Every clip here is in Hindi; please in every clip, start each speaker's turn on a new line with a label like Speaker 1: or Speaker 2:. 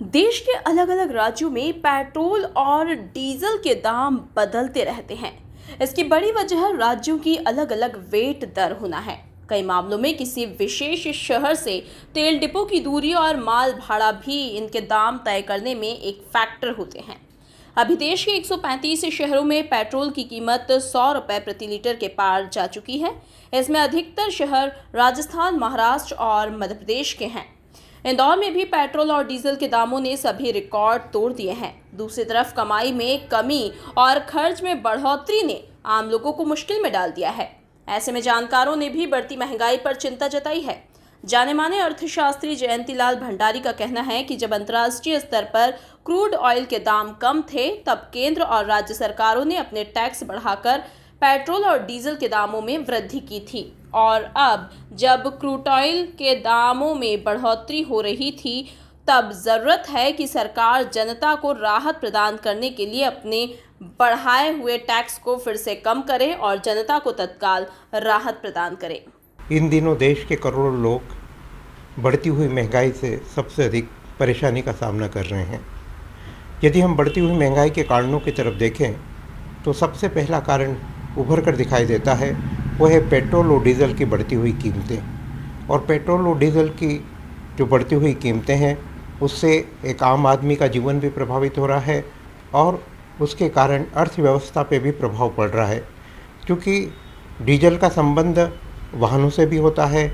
Speaker 1: देश के अलग अलग राज्यों में पेट्रोल और डीजल के दाम बदलते रहते हैं। इसकी बड़ी वजह राज्यों की अलग अलग वेट दर होना है। कई मामलों में किसी विशेष शहर से तेल डिपो की दूरी और माल भाड़ा भी इनके दाम तय करने में एक फैक्टर होते हैं। अभी देश के 135 शहरों में पेट्रोल की कीमत 100 रुपये प्रति लीटर के पार जा चुकी है। इसमें अधिकतर शहर राजस्थान, महाराष्ट्र और मध्य प्रदेश के हैं। इंदौर में भी पेट्रोल और डीजल के दामों ने सभी रिकॉर्ड तोड़ दिए हैं। दूसरी तरफ कमाई में कमी और खर्च में बढ़ोतरी ने आम लोगों को मुश्किल में डाल दिया है। ऐसे में जानकारों ने भी बढ़ती महंगाई पर चिंता जताई है। जाने माने अर्थशास्त्री जयंतीलाल भंडारी का कहना है कि जब अंतर्राष्ट्रीय स्तर पर क्रूड ऑयल के दाम कम थे, तब केंद्र और राज्य सरकारों ने अपने टैक्स बढ़ाकर पेट्रोल और डीजल के दामों में वृद्धि की थी, और अब जब क्रूड ऑयल के दामों में बढ़ोतरी हो रही थी, तब जरूरत है कि सरकार जनता को राहत प्रदान करने के लिए अपने बढ़ाए हुए टैक्स को फिर से कम करे और जनता को तत्काल राहत प्रदान करे।
Speaker 2: इन दिनों देश के करोड़ों लोग बढ़ती हुई महंगाई से सबसे अधिक परेशानी का सामना कर रहे हैं। यदि हम बढ़ती हुई महंगाई के कारणों की तरफ देखें तो सबसे पहला कारण उभर कर दिखाई देता है, वह है पेट्रोल और डीज़ल की बढ़ती हुई कीमतें। और पेट्रोल और डीज़ल की जो बढ़ती हुई कीमतें हैं, उससे एक आम आदमी का जीवन भी प्रभावित हो रहा है और उसके कारण अर्थव्यवस्था पे भी प्रभाव पड़ रहा है। क्योंकि डीजल का संबंध वाहनों से भी होता है,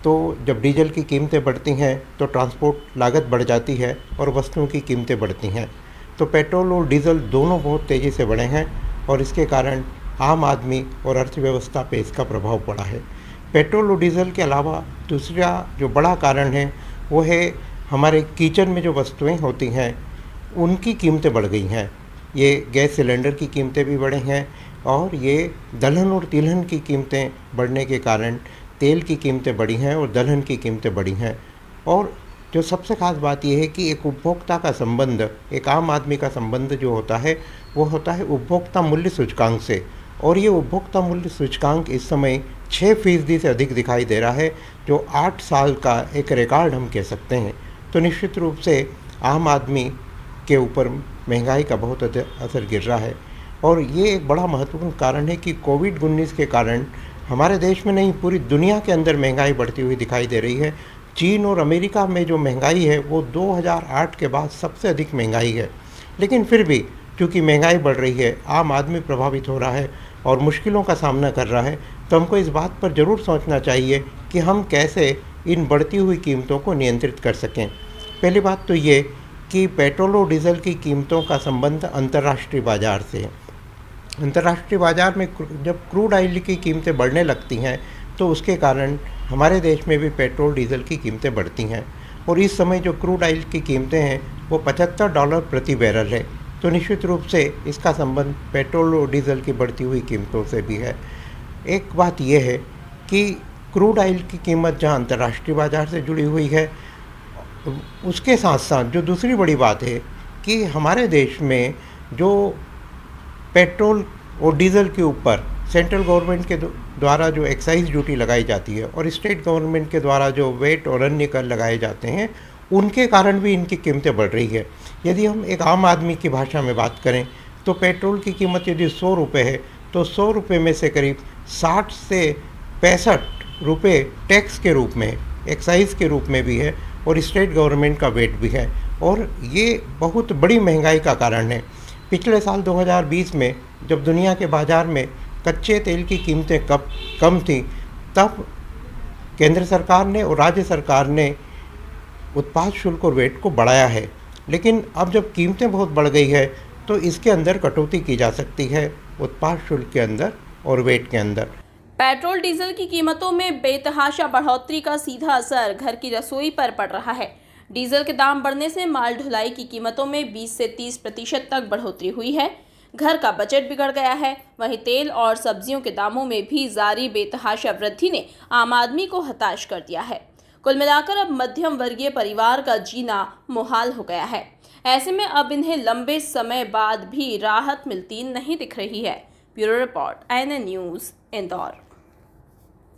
Speaker 2: तो जब डीजल की कीमतें बढ़ती हैं तो ट्रांसपोर्ट लागत बढ़ जाती है और वस्तुओं की कीमतें बढ़ती हैं। तो पेट्रोल और डीजल दोनों बहुत तेज़ी से बढ़े हैं और इसके कारण आम आदमी और अर्थव्यवस्था पे इसका प्रभाव पड़ा है। पेट्रोल और डीजल के अलावा दूसरा जो बड़ा कारण है वो है हमारे किचन में जो वस्तुएं होती हैं उनकी कीमतें बढ़ गई हैं। ये गैस सिलेंडर की कीमतें भी बढ़े हैं और ये दलहन और तिलहन की कीमतें बढ़ने के कारण तेल की कीमतें बढ़ी हैं और दलहन की कीमतें बढ़ी हैं। और जो सबसे खास बात यह है कि एक उपभोक्ता का संबंध, एक आम आदमी का संबंध जो होता है वो होता है उपभोक्ता मूल्य सूचकांक से। और ये उपभोक्ता मूल्य सूचकांक इस समय 6% से अधिक दिखाई दे रहा है, जो 8 साल का एक रिकॉर्ड हम कह सकते हैं। तो निश्चित रूप से आम आदमी के ऊपर महंगाई का बहुत असर गिर रहा है। और ये एक बड़ा महत्वपूर्ण कारण है कि कोविड-19 के कारण हमारे देश में नहीं, पूरी दुनिया के अंदर महंगाई बढ़ती हुई दिखाई दे रही है। चीन और अमेरिका में जो महंगाई है वो 2008 के बाद सबसे अधिक महंगाई है। लेकिन फिर भी क्योंकि महंगाई बढ़ रही है, आम आदमी प्रभावित हो रहा है और मुश्किलों का सामना कर रहा है, तो हमको इस बात पर ज़रूर सोचना चाहिए कि हम कैसे इन बढ़ती हुई कीमतों को नियंत्रित कर सकें। पहली बात तो ये कि पेट्रोल और डीजल की कीमतों का संबंध अंतर्राष्ट्रीय बाज़ार से है। अंतर्राष्ट्रीय बाज़ार में जब क्रूड ऑयल की कीमतें बढ़ने लगती हैं तो उसके कारण हमारे देश में भी पेट्रोल डीजल की कीमतें बढ़ती हैं। और इस समय जो क्रूड ऑयल की कीमतें हैं वो $75 प्रति बैरल है। तो निश्चित रूप से इसका संबंध पेट्रोल और डीजल की बढ़ती हुई कीमतों से भी है। एक बात यह है कि क्रूड ऑयल की कीमत जहां अंतर्राष्ट्रीय बाज़ार से जुड़ी हुई है, उसके साथ साथ जो दूसरी बड़ी बात है कि हमारे देश में जो पेट्रोल और डीजल के ऊपर सेंट्रल गवर्नमेंट के द्वारा जो एक्साइज ड्यूटी लगाई जाती है और स्टेट गवर्नमेंट के द्वारा जो वेट और अन्य कर लगाए जाते हैं, उनके कारण भी इनकी कीमतें बढ़ रही है। यदि हम एक आम आदमी की भाषा में बात करें तो पेट्रोल की कीमत यदि 100 रुपये है तो 100 रुपये में से करीब 60 से 65 रुपये टैक्स के रूप में, एक्साइज के रूप में भी है और स्टेट गवर्नमेंट का वेट भी है। और ये बहुत बड़ी महंगाई का कारण है। पिछले साल 2020 में जब दुनिया के बाज़ार में कच्चे तेल की कीमतें कम थी, तब केंद्र सरकार ने और राज्य सरकार ने उत्पाद शुल्क और वेट को बढ़ाया है। लेकिन अब जब कीमतें बहुत बढ़ गई है तो इसके अंदर कटौती की जा सकती है, उत्पाद शुल्क के अंदर और वेट के अंदर।
Speaker 1: पेट्रोल डीजल की कीमतों में बेतहाशा बढ़ोतरी का सीधा असर घर की रसोई पर पड़ रहा है। डीजल के दाम बढ़ने से माल ढुलाई की कीमतों में 20 से 30% तक बढ़ोतरी हुई है। घर का बजट बिगड़ गया है। वहीं तेल और सब्जियों के दामों में भी जारी बेतहाशा वृद्धि ने आम आदमी को हताश कर दिया है। कुल मिलाकर अब मध्यम वर्गीय परिवार का जीना मुहाल हो गया है। ऐसे में अब इन्हें लंबे समय बाद भी राहत मिलती नहीं दिख रही है। Bureau report, INN news, Indore.